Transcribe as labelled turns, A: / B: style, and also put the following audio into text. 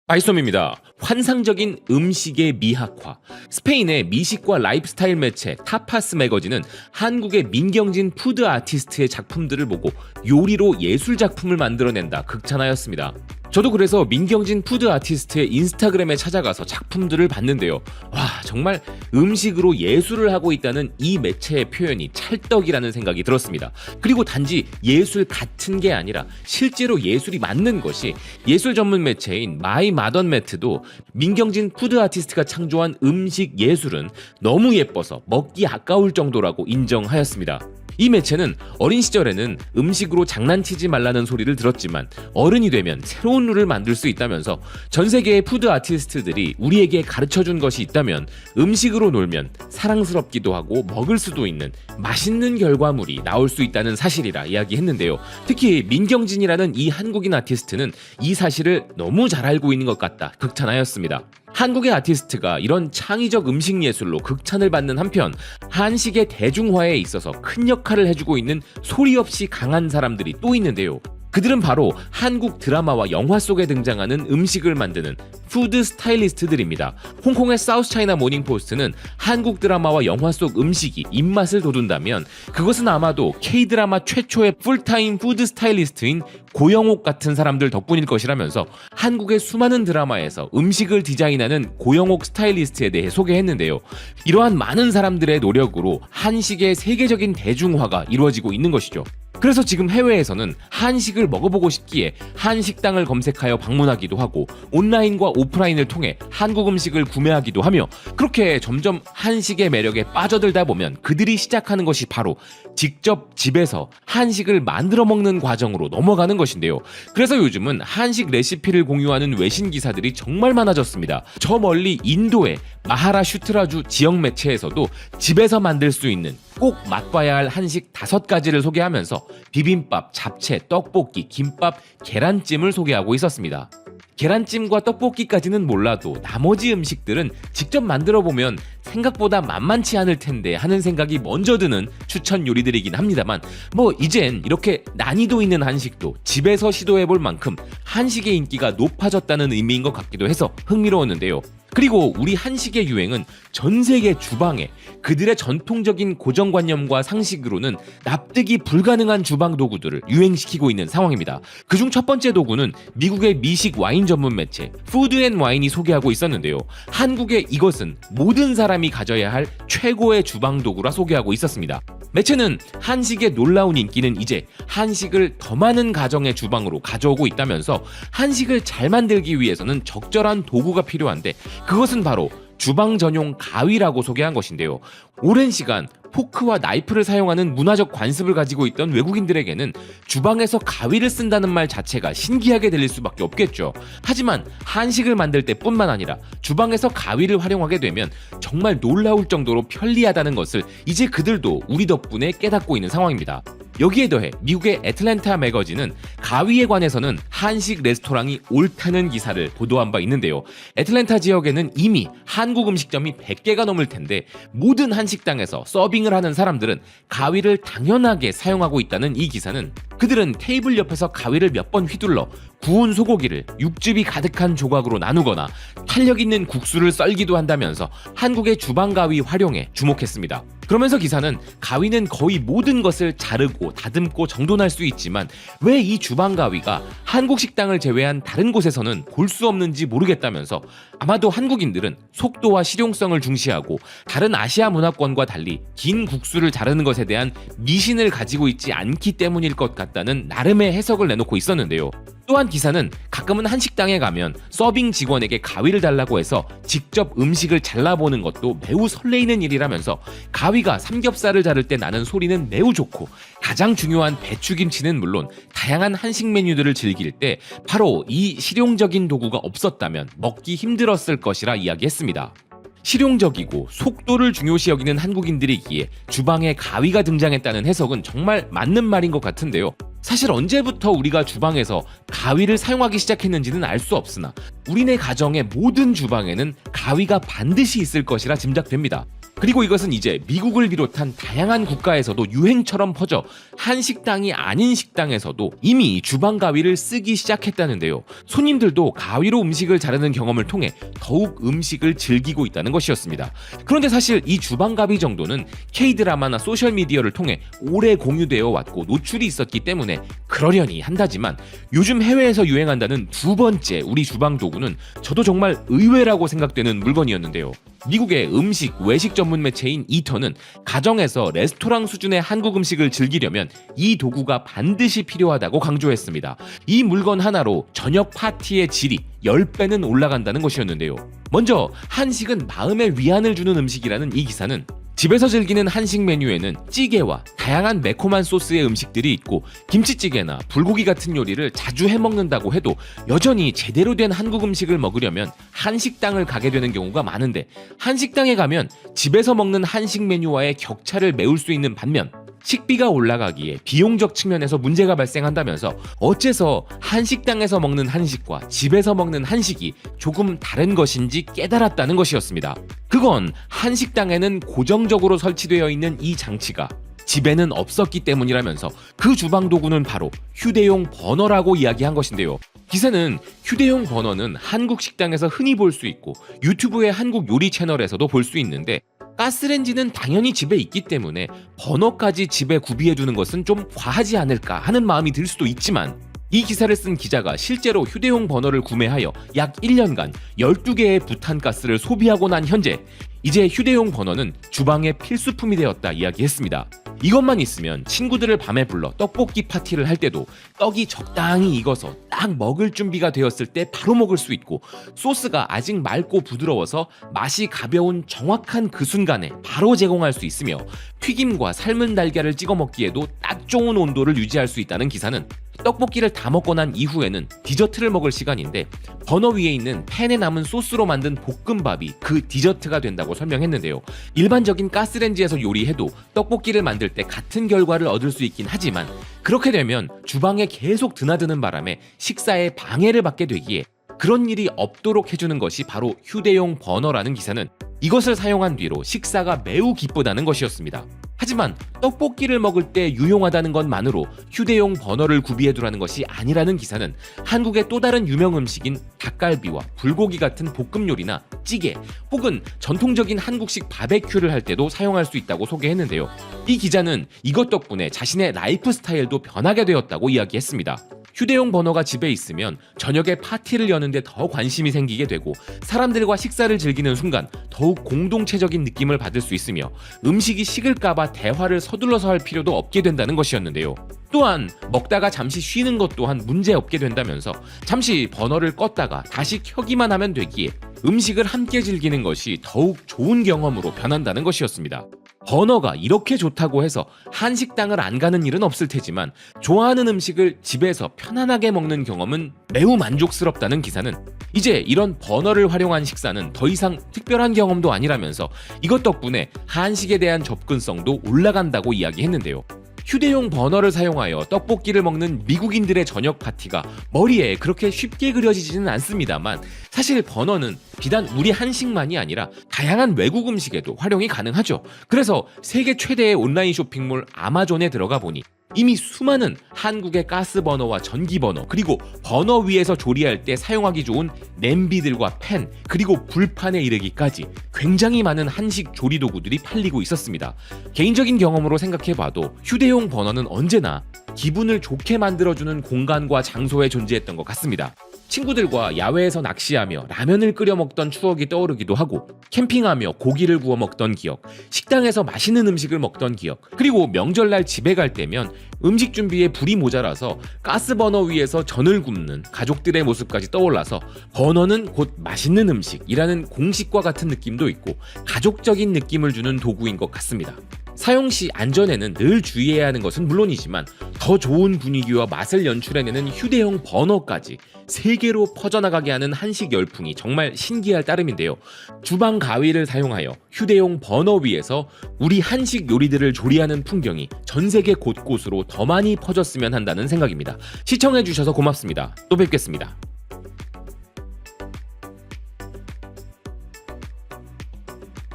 A: 아이솜입니다. 환상적인 음식의 미학화. 스페인의 미식과 라이프스타일 매체 타파스 매거진은 한국의 민경진 푸드 아티스트의 작품들을 보고 요리로 예술 작품을 만들어낸다 극찬하였습니다. 저도 그래서 민경진 푸드 아티스트의 인스타그램에 찾아가서 작품들을 봤는데요. 와, 정말 음식으로 예술을 하고 있다는 이 매체의 표현이 찰떡이라는 생각이 들었습니다. 그리고 단지 예술 같은 게 아니라 실제로 예술이 맞는 것이 예술 전문 매체인 마이 마던 매트도 민경진 푸드 아티스트가 창조한 음식 예술은 너무 예뻐서 먹기 아까울 정도라고 인정하였습니다. 이 매체는 어린 시절에는 음식으로 장난치지 말라는 소리를 들었지만 어른이 되면 새로운 룰을 만들 수 있다면서 전 세계의 푸드 아티스트들이 우리에게 가르쳐준 것이 있다면 음식으로 놀면 사랑스럽기도 하고 먹을 수도 있는 맛있는 결과물이 나올 수 있다는 사실이라 이야기했는데요. 특히 민경진이라는 이 한국인 아티스트는 이 사실을 너무 잘 알고 있는 것 같다 극찬하였습니다. 한국의 아티스트가 이런 창의적 음식 예술로 극찬을 받는 한편 한식의 대중화에 있어서 큰 역할을 해주고 있는 소리 없이 강한 사람들이 또 있는데요. 그들은 바로 한국 드라마와 영화 속에 등장하는 음식을 만드는 푸드 스타일리스트들입니다. 홍콩의 사우스 차이나 모닝포스트는 한국 드라마와 영화 속 음식이 입맛을 돋운다면 그것은 아마도 K-드라마 최초의 풀타임 푸드 스타일리스트인 고영옥 같은 사람들 덕분일 것이라면서 한국의 수많은 드라마에서 음식을 디자인하는 고영옥 스타일리스트에 대해 소개했는데요. 이러한 많은 사람들의 노력으로 한식의 세계적인 대중화가 이루어지고 있는 것이죠. 그래서 지금 해외에서는 한식을 먹어보고 싶기에 한식당을 검색하여 방문하기도 하고 온라인과 오프라인을 통해 한국 음식을 구매하기도 하며 그렇게 점점 한식의 매력에 빠져들다 보면 그들이 시작하는 것이 바로 직접 집에서 한식을 만들어 먹는 과정으로 넘어가는 것인데요. 그래서 요즘은 한식 레시피를 공유하는 외신 기사들이 정말 많아졌습니다. 저 멀리 인도의 마하라슈트라주 지역 매체에서도 집에서 만들 수 있는 꼭 맛봐야 할 한식 5가지를 소개하면서 비빔밥, 잡채, 떡볶이, 김밥, 계란찜을 소개하고 있었습니다. 계란찜과 떡볶이까지는 몰라도 나머지 음식들은 직접 만들어보면 생각보다 만만치 않을 텐데 하는 생각이 먼저 드는 추천 요리들이긴 합니다만 이젠 이렇게 난이도 있는 한식도 집에서 시도해볼 만큼 한식의 인기가 높아졌다는 의미인 것 같기도 해서 흥미로웠는데요. 그리고 우리 한식의 유행은 전 세계 주방에 그들의 전통적인 고정관념과 상식으로는 납득이 불가능한 주방 도구들을 유행시키고 있는 상황입니다. 그중 첫 번째 도구는 미국의 미식 와인 전문 매체 푸드앤와인이 소개하고 있었는데요. 한국의 이것은 모든 사람이 가져야 할 최고의 주방 도구라 소개하고 있었습니다. 매체는 한식의 놀라운 인기는 이제 한식을 더 많은 가정의 주방으로 가져오고 있다면서 한식을 잘 만들기 위해서는 적절한 도구가 필요한데 그것은 바로 주방 전용 가위라고 소개한 것인데요. 오랜 시간 포크와 나이프를 사용하는 문화적 관습을 가지고 있던 외국인들에게는 주방에서 가위를 쓴다는 말 자체가 신기하게 들릴 수밖에 없겠죠. 하지만 한식을 만들 때뿐만 아니라 주방에서 가위를 활용하게 되면 정말 놀라울 정도로 편리하다는 것을 이제 그들도 우리 덕분에 깨닫고 있는 상황입니다. 여기에 더해 미국의 애틀랜타 매거진은 가위에 관해서는 한식 레스토랑이 옳다는 기사를 보도한 바 있는데요. 애틀랜타 지역에는 이미 한국 음식점이 100개가 넘을 텐데 모든 한식당에서 서빙을 하는 사람들은 가위를 당연하게 사용하고 있다는 이 기사는 그들은 테이블 옆에서 가위를 몇 번 휘둘러 구운 소고기를 육즙이 가득한 조각으로 나누거나 탄력 있는 국수를 썰기도 한다면서 한국의 주방 가위 활용에 주목했습니다. 그러면서 기사는 가위는 거의 모든 것을 자르고 다듬고 정돈할 수 있지만 왜 이 주방 가위가 한국 식당을 제외한 다른 곳에서는 볼 수 없는지 모르겠다면서 아마도 한국인들은 속도와 실용성을 중시하고 다른 아시아 문화권과 달리 긴 국수를 자르는 것에 대한 미신을 가지고 있지 않기 때문일 것 같다는 나름의 해석을 내놓고 있었는데요. 또한 기사는 가끔은 한식당에 가면 서빙 직원에게 가위를 달라고 해서 직접 음식을 잘라보는 것도 매우 설레이는 일이라면서 가위가 삼겹살을 자를 때 나는 소리는 매우 좋고 가장 중요한 배추김치는 물론 다양한 한식 메뉴들을 즐길 때 바로 이 실용적인 도구가 없었다면 먹기 힘들었을 것이라 이야기했습니다. 실용적이고 속도를 중요시 여기는 한국인들이기에 주방에 가위가 등장했다는 해석은 정말 맞는 말인 것 같은데요. 사실 언제부터 우리가 주방에서 가위를 사용하기 시작했는지는 알 수 없으나 우리네 가정의 모든 주방에는 가위가 반드시 있을 것이라 짐작됩니다. 그리고 이것은 이제 미국을 비롯한 다양한 국가에서도 유행처럼 퍼져 한식당이 아닌 식당에서도 이미 주방 가위를 쓰기 시작했다는데요. 손님들도 가위로 음식을 자르는 경험을 통해 더욱 음식을 즐기고 있다는 것이었습니다. 그런데 사실 이 주방 가위 정도는 K-드라마나 소셜미디어를 통해 오래 공유되어 왔고 노출이 있었기 때문에 그러려니 한다지만 요즘 해외에서 유행한다는 두 번째 우리 주방 도구는 저도 정말 의외라고 생각되는 물건이었는데요. 미국의 음식, 외식 전문 매체인 이터는 가정에서 레스토랑 수준의 한국 음식을 즐기려면 이 도구가 반드시 필요하다고 강조했습니다. 이 물건 하나로 저녁 파티의 질이 10배는 올라간다는 것이었는데요. 먼저 한식은 마음의 위안을 주는 음식이라는 이 기사는 집에서 즐기는 한식 메뉴에는 찌개와 다양한 매콤한 소스의 음식들이 있고 김치찌개나 불고기 같은 요리를 자주 해먹는다고 해도 여전히 제대로 된 한국 음식을 먹으려면 한식당을 가게 되는 경우가 많은데 한식당에 가면 집에서 먹는 한식 메뉴와의 격차를 메울 수 있는 반면 식비가 올라가기에 비용적 측면에서 문제가 발생한다면서 어째서 한식당에서 먹는 한식과 집에서 먹는 한식이 조금 다른 것인지 깨달았다는 것이었습니다. 그건 한식당에는 고정적으로 설치되어 있는 이 장치가 집에는 없었기 때문이라면서 그 주방 도구는 바로 휴대용 버너라고 이야기한 것인데요. 기사는 휴대용 버너는 한국 식당에서 흔히 볼 수 있고 유튜브의 한국 요리 채널에서도 볼 수 있는데 가스렌지는 당연히 집에 있기 때문에 버너까지 집에 구비해두는 것은 좀 과하지 않을까 하는 마음이 들 수도 있지만 이 기사를 쓴 기자가 실제로 휴대용 버너를 구매하여 약 1년간 12개의 부탄가스를 소비하고 난 현재 이제 휴대용 버너는 주방의 필수품이 되었다 이야기했습니다. 이것만 있으면 친구들을 밤에 불러 떡볶이 파티를 할 때도 떡이 적당히 익어서 딱 먹을 준비가 되었을 때 바로 먹을 수 있고 소스가 아직 맑고 부드러워서 맛이 가벼운 정확한 그 순간에 바로 제공할 수 있으며 튀김과 삶은 달걀을 찍어 먹기에도 딱 좋은 온도를 유지할 수 있다는 기사는 떡볶이를 다 먹고 난 이후에는 디저트를 먹을 시간인데 버너 위에 있는 팬에 남은 소스로 만든 볶음밥이 그 디저트가 된다고 설명했는데요. 일반적인 가스렌지에서 요리해도 떡볶이를 만들 때 같은 결과를 얻을 수 있긴 하지만 그렇게 되면 주방에 계속 드나드는 바람에 식사에 방해를 받게 되기에 그런 일이 없도록 해주는 것이 바로 휴대용 버너라는 기사는 이것을 사용한 뒤로 식사가 매우 기쁘다는 것이었습니다. 하지만 떡볶이를 먹을 때 유용하다는 것만으로 휴대용 버너를 구비해두라는 것이 아니라는 기사는 한국의 또 다른 유명 음식인 닭갈비와 불고기 같은 볶음 요리나 찌개 혹은 전통적인 한국식 바베큐를 할 때도 사용할 수 있다고 소개했는데요. 이 기자는 이것 덕분에 자신의 라이프 스타일도 변하게 되었다고 이야기했습니다. 휴대용 버너가 집에 있으면 저녁에 파티를 여는데 더 관심이 생기게 되고 사람들과 식사를 즐기는 순간 더욱 공동체적인 느낌을 받을 수 있으며 음식이 식을까봐 대화를 서둘러서 할 필요도 없게 된다는 것이었는데요. 또한 먹다가 잠시 쉬는 것 또한 문제없게 된다면서 잠시 버너를 껐다가 다시 켜기만 하면 되기에 음식을 함께 즐기는 것이 더욱 좋은 경험으로 변한다는 것이었습니다. 버너가 이렇게 좋다고 해서 한식당을 안 가는 일은 없을 테지만 좋아하는 음식을 집에서 편안하게 먹는 경험은 매우 만족스럽다는 기사는 이제 이런 버너를 활용한 식사는 더 이상 특별한 경험도 아니라면서 이것 덕분에 한식에 대한 접근성도 올라간다고 이야기했는데요. 휴대용 버너를 사용하여 떡볶이를 먹는 미국인들의 저녁 파티가 머리에 그렇게 쉽게 그려지지는 않습니다만 사실 버너는 비단 우리 한식만이 아니라 다양한 외국 음식에도 활용이 가능하죠. 그래서 세계 최대의 온라인 쇼핑몰 아마존에 들어가 보니 이미 수많은 한국의 가스 버너와 전기 버너 그리고 버너 위에서 조리할 때 사용하기 좋은 냄비들과 팬 그리고 불판에 이르기까지 굉장히 많은 한식 조리 도구들이 팔리고 있었습니다. 개인적인 경험으로 생각해봐도 휴대용 버너는 언제나 기분을 좋게 만들어주는 공간과 장소에 존재했던 것 같습니다. 친구들과 야외에서 낚시하며 라면을 끓여 먹던 추억이 떠오르기도 하고 캠핑하며 고기를 구워 먹던 기억, 식당에서 맛있는 음식을 먹던 기억, 그리고 명절날 집에 갈 때면 음식 준비에 불이 모자라서 가스버너 위에서 전을 굽는 가족들의 모습까지 떠올라서 버너는 곧 맛있는 음식이라는 공식과 같은 느낌도 있고 가족적인 느낌을 주는 도구인 것 같습니다. 사용 시 안전에는 늘 주의해야 하는 것은 물론이지만 더 좋은 분위기와 맛을 연출해내는 휴대용 버너까지 세계로 퍼져나가게 하는 한식 열풍이 정말 신기할 따름인데요. 주방 가위를 사용하여 휴대용 버너 위에서 우리 한식 요리들을 조리하는 풍경이 전 세계 곳곳으로 더 많이 퍼졌으면 한다는 생각입니다. 시청해주셔서 고맙습니다. 또 뵙겠습니다.